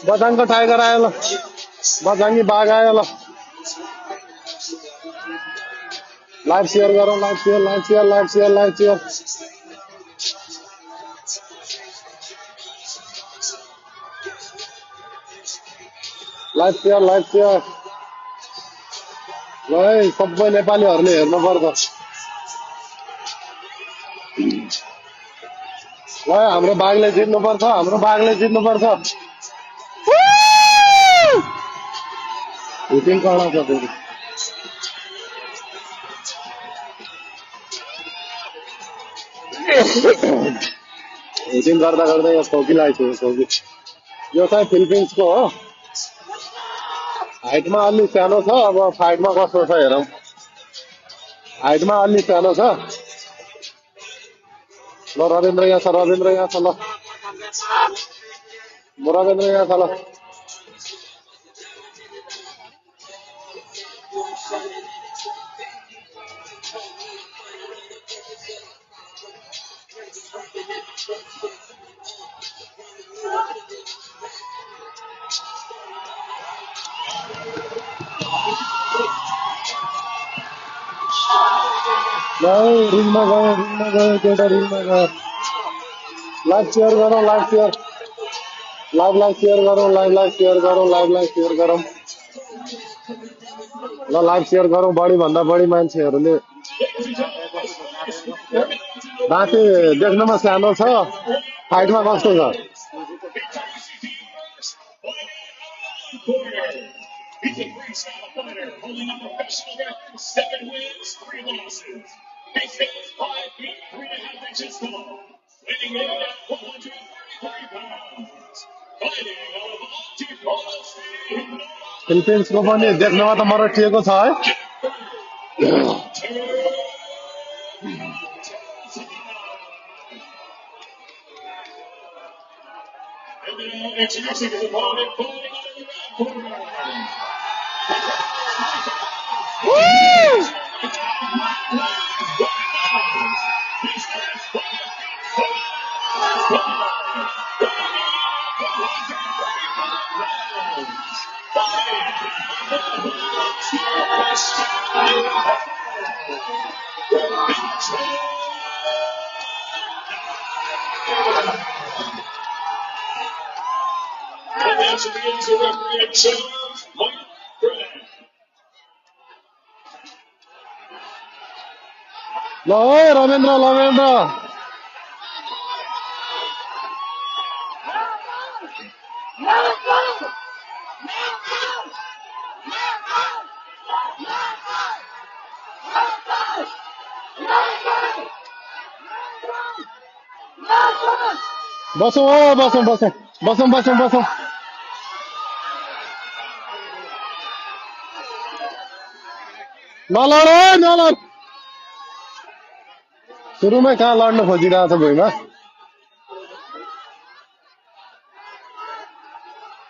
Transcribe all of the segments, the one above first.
बझाङको tiger आयो ल बझाङ्गी बाघ आयो ल लाइभ सेयर गरौँ लाइभ सेयर ल है सबै नेपालीहरूले हेर्नुपर्छ ल हाम्रो बाघले जित्नुपर्छ हिटिङ कडा छ फेरि हिटिङ गर्दा यहाँ छौकी लगाइसक्यो यो चाहिँ फिलिपिन्सको हो हाइटमा अलि सानो छ अब फाइटमा कस्तो छ हेरौँ हाइटमा अलि सानो छ ल रविन्द्र यहाँ छ ल रविन्द्र यहाँ छ ल रिङमा गयो केटा रिङमा गयो लाइभ सेयर गरौँ ल लाइभ सेयर गरौँ बढी भन्दा बढी मान्छेहरूले दाँते देख्नमा सानो छ फाइटमा कस्तो छ फिलिपिन्सको पनि देख्नमा त मरटिएको छ है ल है रविन्द्र बसौँ नलड सुरुमै कहाँ लड्न खोजिरहेको छ भुइँमा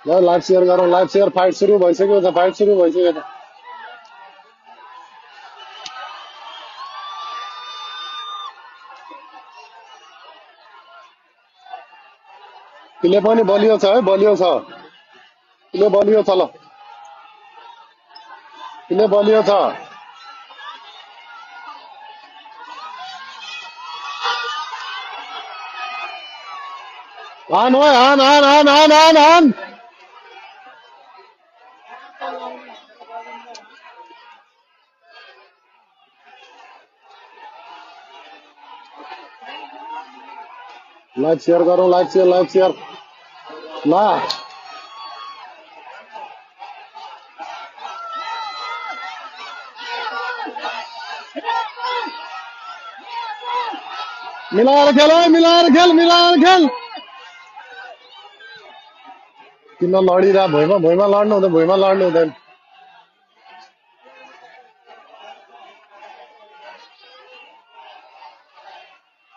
ल लाइभ सेयर गरौँ फाइट सुरु भइसक्यो त किले पनि बलियो छ ल किले बलियो छ हान लाइभ सेयर गरौँ ल मिलाएर खेल किन लडिरा भुइँमा लड्नु हुँदैन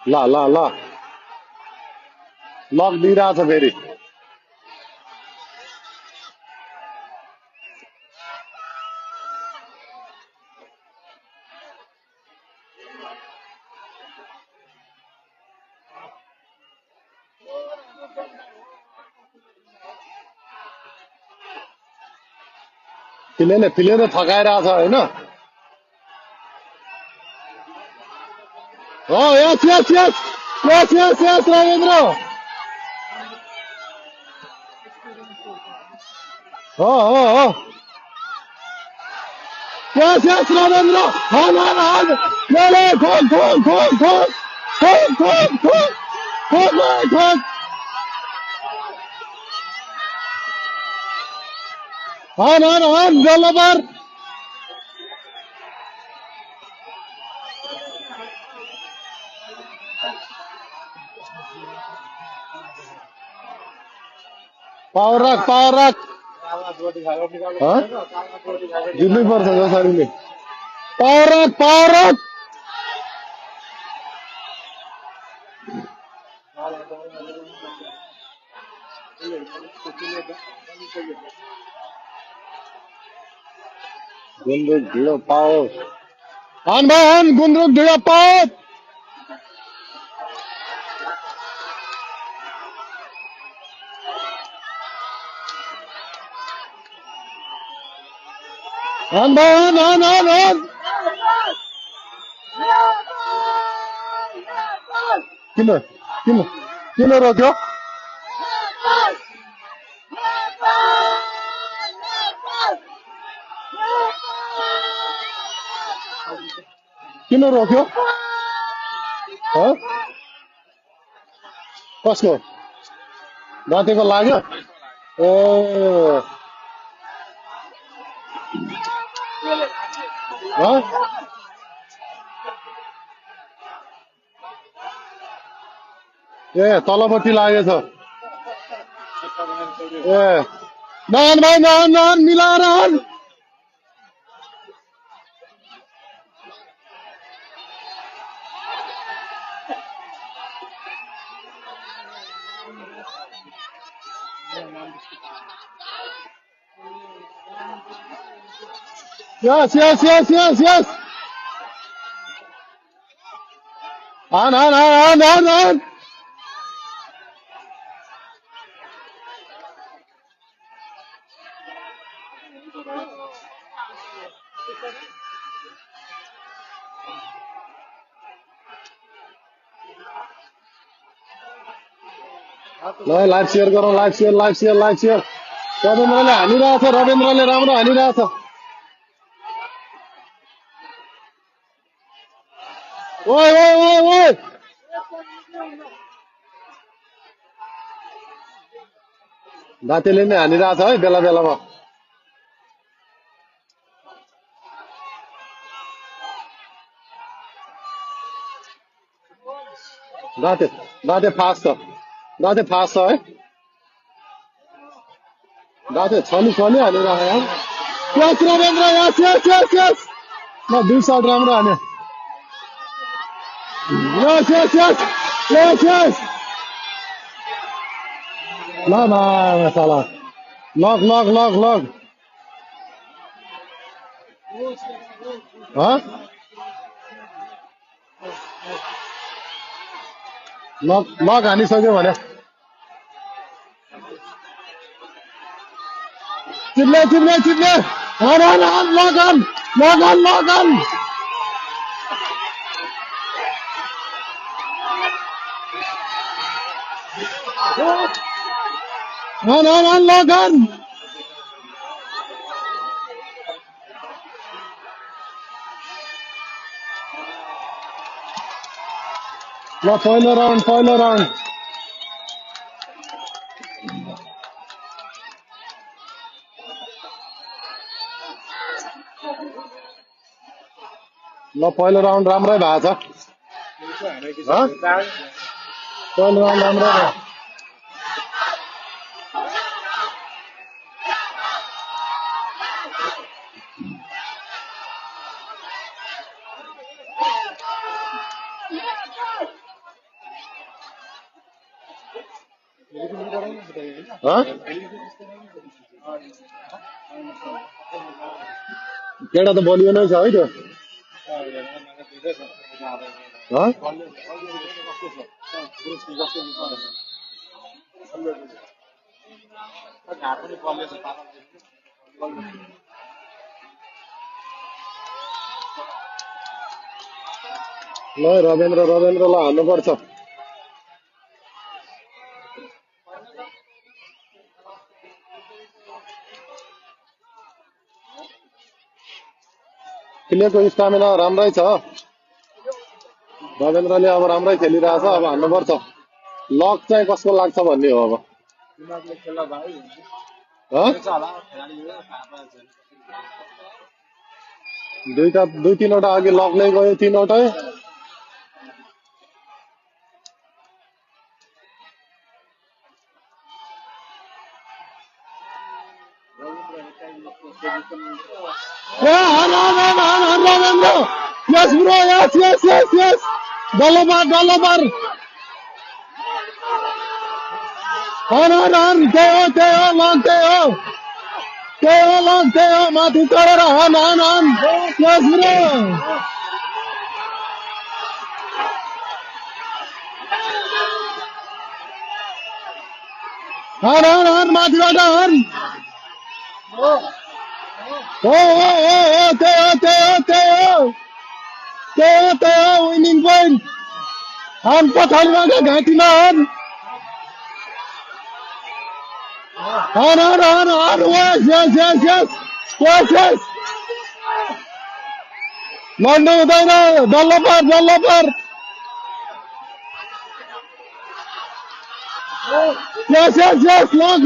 ल लक दिइरहेछ फेरि फिलेले थकाइरहेछ होइन हो यस यस यस यस यस यस रविन्द्र हो यस यस रविन्द्र हन ले ठोक ठोक ठोक ठोक ठोक ठोक ठोक ठोक ठोक हन बल्ल पर पावर राख जित्नै पर्छ जसरीले पावर राख गुन्द्रुक ढिँडो पाओ हन भाइ हन गुन्द्रुक ढिँडो पाओ हन भाइ हन किन किन किन रोक्यो किन रोक्यो कसको दाँतेको लाग्यो ए ए तलपट्टि लागेछ ए नहन भाइ नहन मिलाएर हन यस हन ल लाइभ सेयर गरौँ लाइभ सेयर रविन्द्रले हानिरहेछ रविन्द्रले राम्रो हानिरहेछ ओइ दाँतेले नै हानिरहेछ है बेला बेलामा दाँते फास्ट छ है दाँते छली हानिरहेछ यार यस रविन्द्र यस ल 2 शट राम्रो हाने यस ल साला लक लक हानिसक्यो भने चिप्ले हन ल पहिलो राउन्ड ल पहिलो राउन्ड राम्रै भएको छ पहिलो राउन्ड राम्रै भयो केटा त बलियो नै छ है त्यो ल रविन्द्रलाई हाल्नुपर्छ। प्लेको स्टामिना राम्रै छ। रविन्द्रले अब राम्रै खेलिरहेछ, अब हान्नुपर्छ। लक चाहिँ कसको लाग्छ भन्ने हो अब। दुई तीनवटा अघि लक नै गयो, तीनवटै। रविन्द्र यस ब्रो, यस डलबर हन त्यही हो माथि चढेर हन यस ब्रो। हन माथिबाट हन। त्यही हो विनिङ पोइन्ट। हन पछाडिबाट घाँटीमा हन यस लड्नु हुँदैन। डल्लो पर यस लग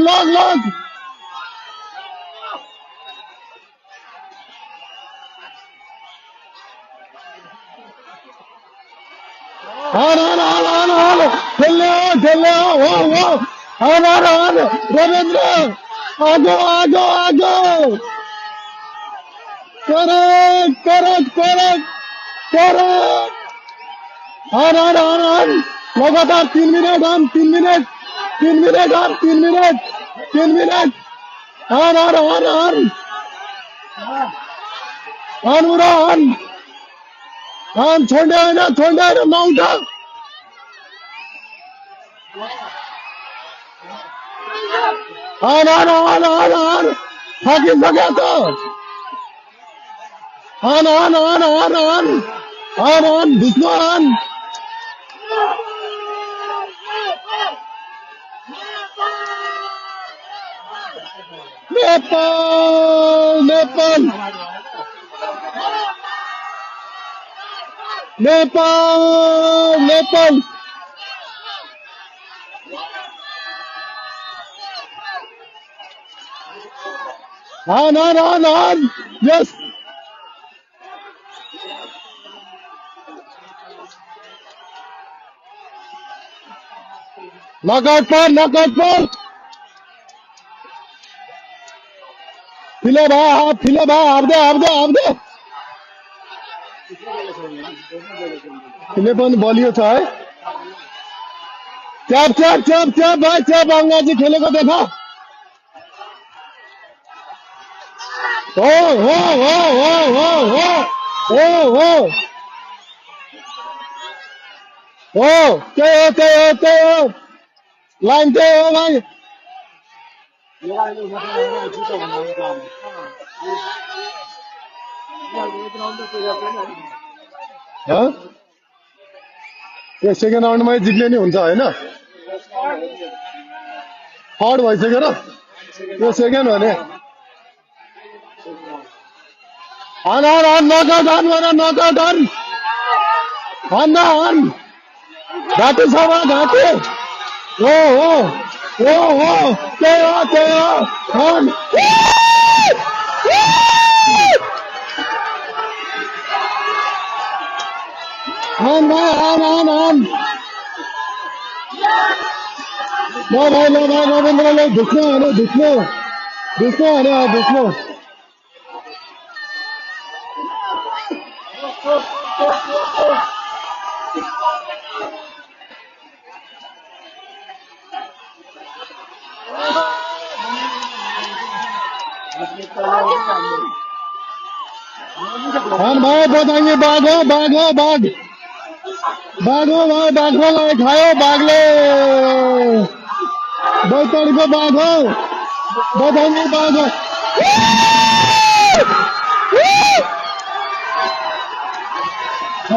हन खेल्ने हो हन रविन्द्र आगो करेक्ट हन लगातार 3 मिनट हन 3 मिनट हन छोड्ने होइन नौठा हन थकिसक्यो त। हन भित्नु हन नेपाल हन यस नकआउट पर फिले भाई हार्दे फिले पनि बलियो छ है। च्याप भाइ अङ्गाजी खेलेको देखा। हो त्यही हो लाइन त्यही हो भाइ। यो सेकेन्ड राउन्डमै जित्ने नि हुन्छ होइन। थर्ड भइसक्यो र यो सेकेन्ड हो नि। हन नकआउट हन घाँटी छ घाँटी हो त्यही हो हन ल भाइ रविन्द्रले ढुक्नु हन भाइ बताइए बाघ हो भाइ बाघलाई खायो बाघले। बैतडीको बाघ हो बताइए बाघ हो।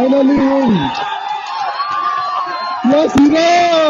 finally win. Yes, hero!